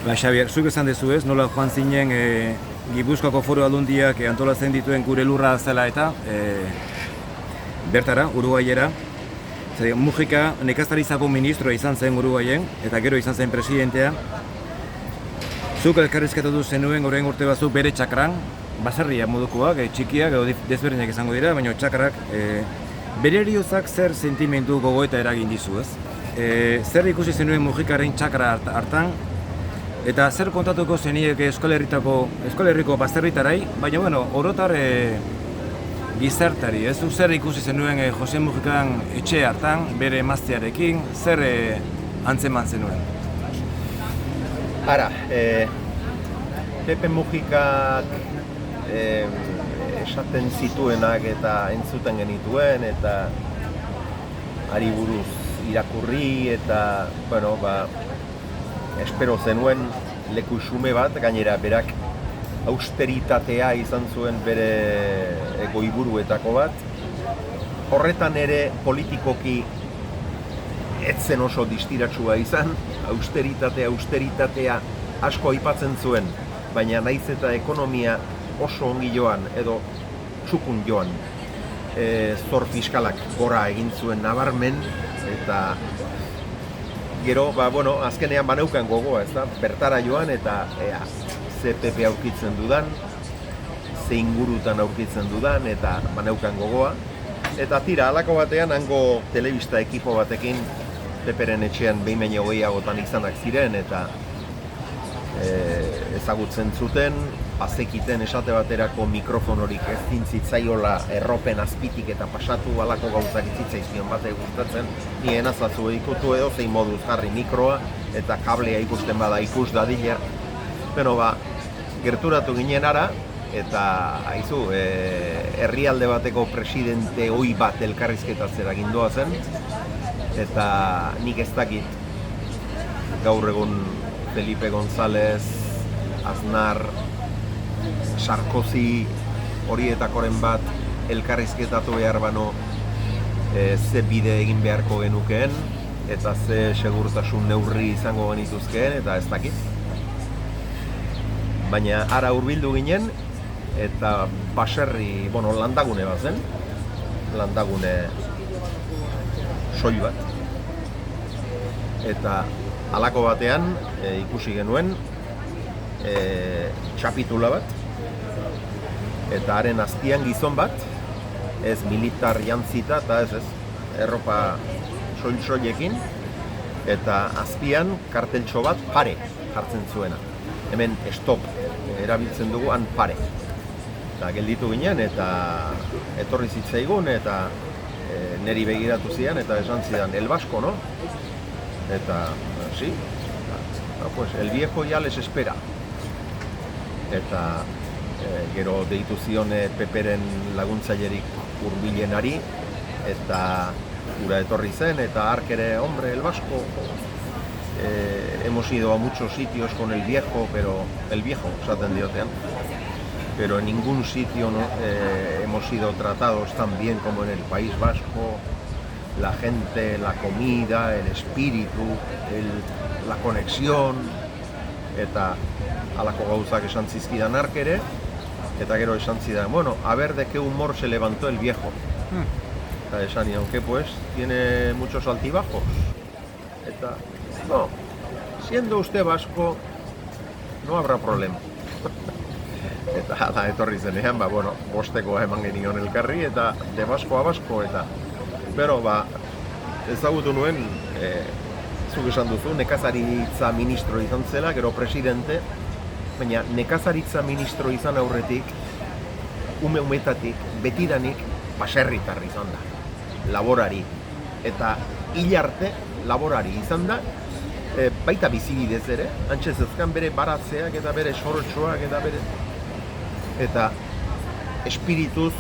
Xabier, zuk esan dezu ez, nola joan zinen Gipuzkoako Foru Aldundiak antolatzen dituen gure lurra zela eta bertara, Uruguaiera. Mujika nekazaritza ministroa izan zen Uruguaien eta gero izan zen presidentea. Zuk elkarrizketatu zenuen orain urte batzuk bere txakran, baserria modukoak, txikiak edo desberdinak izango dira, baina txakrak bere heriozak zer sentimendu gogoeta eragin dizu ez? Zer ikusi zenuen Mujikaren txakra hartan, eta zer kontatuko zeniek Euskal Herriko baserritarai, baina orotar gizartari, ez? Zer ikusi zenuen Jose Mujikan etxe hartan, bere emaztearekin, zer antzeman zenuen? Ara, Pepe Mujikak esaten zituenak eta entzuten genituen, eta hari buruz irakurri eta, espero zenuen leku xume bat, gainera berak austeritatea izan zuen bere goiburuetako bat. Horretan ere politikoki ez zen oso distiratsua izan, austeritatea asko aipatzen zuen, baina naiz eta ekonomia oso ongi joan edo txukun joan, zor fiskalak gora egin zuen nabarmen, eta gero, azkenean baneukan gogoa, bertara joan eta ze Pepe aurkitzen dudan, ze ingurutan aurkitzen dudan, eta baneukan gogoa. Eta tira, halako batean, hango telebista ekipo batekin Peperen etxean behin baino gehiagotan izanak ziren, eta ezagutzen zuten, bazekiten esate baterako mikrofonorik ez dintzitzaiola erropen azpitik eta pasatu halako gauzak itzitzaizkion batek gustatzen, ni enazatzu ikutu edo zein moduz jarri mikroa eta kablea ikusten bada ikus dadila. Gerturatu ginen ara, eta haizu, herrialde bateko presidente ohi bat elkarrizketatzera gindoa zen, eta nik ez dakit gaur egun Felipe González, Aznar, Sarkozy horietakoren bat elkarrizketatu behar bano ze bide egin beharko genukeen eta ze segurtasun neurri izango genituzkeen, eta ez dakit. Baina ara hurbildu ginen eta baserri, landagune bat zen, landagune soil bat. Eta halako batean ikusi genuen txapitula bat, eta haren azpian gizon bat, ez militar jantzita eta ez, erropa soil-soilekin, eta azpian karteltxo bat pare jartzen zuena. Hemen stop erabiltzen dugu, han pare. Eta gelditu ginen eta etorri zitzaigun eta neri begiratu zidan eta esan zidan, el vasco, no? Eta, sí, el viejo ya les espera. Eta gero deitu zion Peperen laguntzailerik hurbilenari eta ura etorri zen eta hark ere, hombre, el vasco, hemos ido a muchos sitios con el viejo, esaten diotean, pero en ningún sitio hemos sido tratados tan bien como en el País Vasco. La gente, la comida, el espíritu, la conexión, eta halako gauzak esan zizkidan hark ere, eta gero esan zidan, a ver de qué humor se levantó el viejo. Eta esan, y aunque pues tiene muchos altibajos. Eta, no, siendo usted vasco, no habrá problema. Eta da etorri zenean, bostekoa eman genion elkarri, eta de basko a basko, eta ezagutu nuen, zuk esan duzu, nekazaritza ministro izan zela, gero presidente, baina nekazaritza ministro izan aurretik, umetatik, betidanik, baserritar izan da, laborari, eta hil arte laborari izan da, baita bizibidez ere, antxe zezkan bere baratzeak eta bere sorotxoak eta espirituz,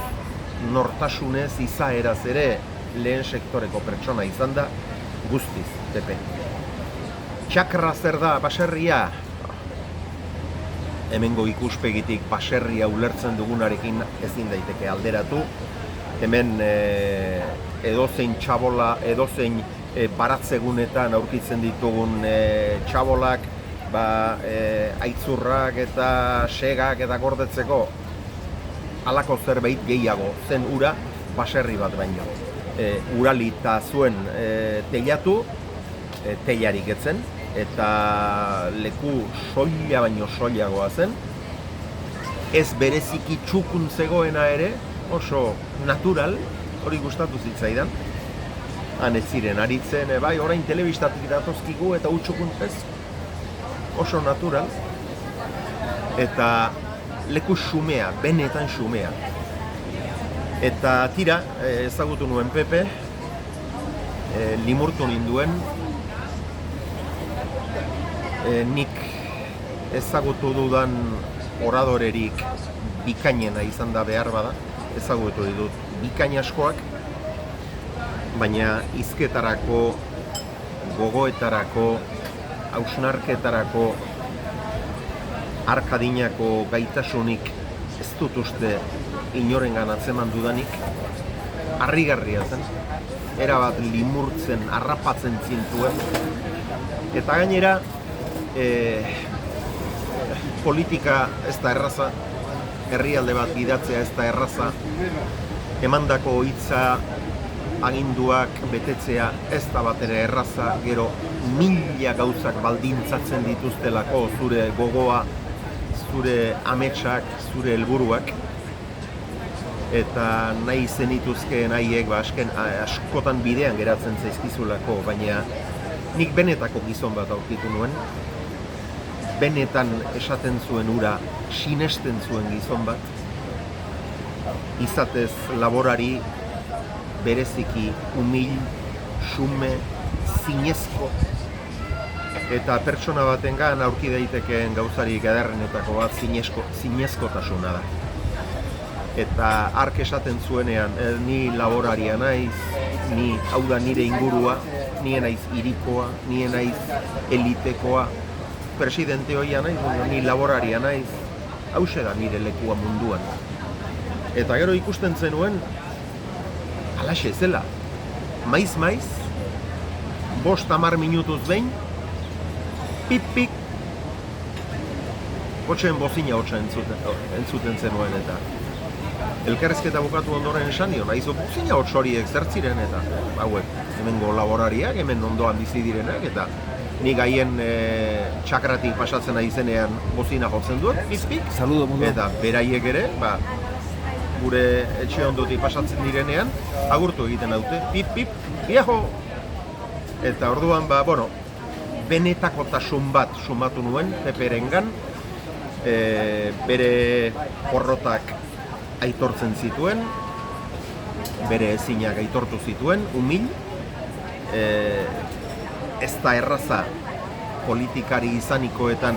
nortasunez, izaeraz ere lehen sektoreko pertsona izan da, guztiz, Pepe. Txakra zer da, baserria? Hemengo ikuspegitik baserria ulertzen dugunarekin ezin daiteke alderatu. Hemen edozein txabola, edozein baratzegunetan aurkitzen ditugun txabolak aitzurrak eta segak eta gordetzeko halako zerbait gehiago zen ura baserri bat baino. Uralita zuen teilatu, teilarik etzen, eta leku soila baino soilagoa zen. Ez bereziki txukun zegoena ere, oso natural, hori gustatu zitzaidan. Han ez ziren aritzen, bai, orain telebistatik datozkigu eta utxukun ez, oso natural. Eta leku xumea, benetan xumea. Eta tira, ezagutu nuen Pepe, limurtu ninduen, nik ezagutu dudan oradorerik bikainena izan da behar bada, ezagutu ditut bikain askoak, baina hizketarako, gogoetarako, hausnarketarako, arkadinako gaitasunik ez dut uste inorengan atzeman dudanik, harrigarria zen, erabat limurtzen, harrapatzen zintuen, eta gainera politika ez da erraza, herrialde bat gidatzea ez da erraza, emandako hitza aginduak betetzea ez da batere erraza, gero mila gauzak baldintzatzen dituztelako zure gogoa, zure ametsak, zure helburuak, eta nahi zenituzkeen haiek askotan bidean geratzen zaizkizulako, baina nik benetako gizon bat aurkitu nuen, benetan esaten zuen ura, sinesten zuen gizon bat, izatez laborari, bereziki, umil, xume, zinezko, eta pertsona batengan aurki daitekeen gauzarik ederrenetako bat zinezkotasuna da. Eta hark esaten zuenean, ni laboraria naiz, ni hau da nire ingurua, ni naiz hirikoa, ni naiz elitekoa, presidente hoia naiz, ni laboraria naiz, hauxe da nire lekua munduan. Eta gero ikusten zenuen, halaxe zela, maiz, 5-10 minutuz behin, pip-pik, hotxeen bozina hotxa entzuten zenuen eta elkarrizketa bukatu ondoren esan dio, nahizu bozina hotx horiek zertziren eta hauek, hemengo laborariak, hemen ondoan bizi direnak eta nik haien txakratik pasatzen ari zenean bozina jotzen dut, pip-pik, Saludo mundo. eta beraiek ere, gure etxe ondotik pasatzen direnean, agurtu egiten daute, pip-pip, viejo! Eta orduan, benetakotasun bat sumatu nuen Peperengan, bere porrotak aitortzen zituen, bere ezinak aitortu zituen, umil, ez da erraza politikari izanikoetan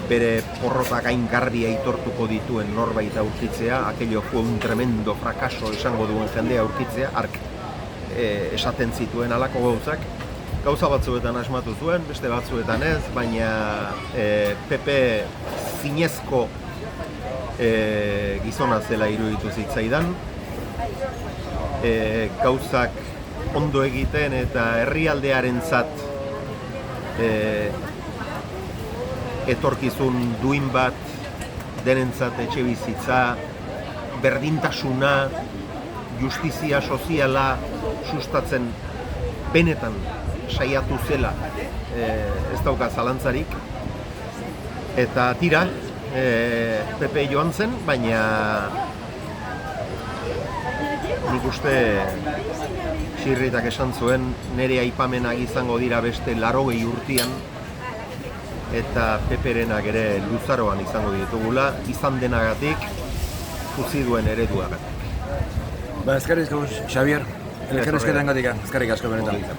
bere porrotak gaingarri aitortuko dituen norbait aurkitzea, aquello fue un tremendo fracaso esango duen jendea aurkitzea, hark esaten zituen halako gauzak, gauza batzuetan asmatu zuen, beste batzuetan ez, baina Pepe zinezko gizona zela iruditu zitzaidan, gauzak ondo egiten eta herrialdearentzat etorkizun duin bat, denentzat etxe bizitza, berdintasuna, justizia soziala sustatzen benetan saiatu zela, ez dauka zalantzarik, eta tira, Pepe joan zen, baina nik uste Txirritak esan zuen nire aipamenak izango dira beste 80 urtean eta Peperenak ere luzaroan izango ditugula, izan denagatik, utzi duen ereduagatik. Eskerrik asko, Xabier, elkarrizketan gatik, eskerrik asko benetan.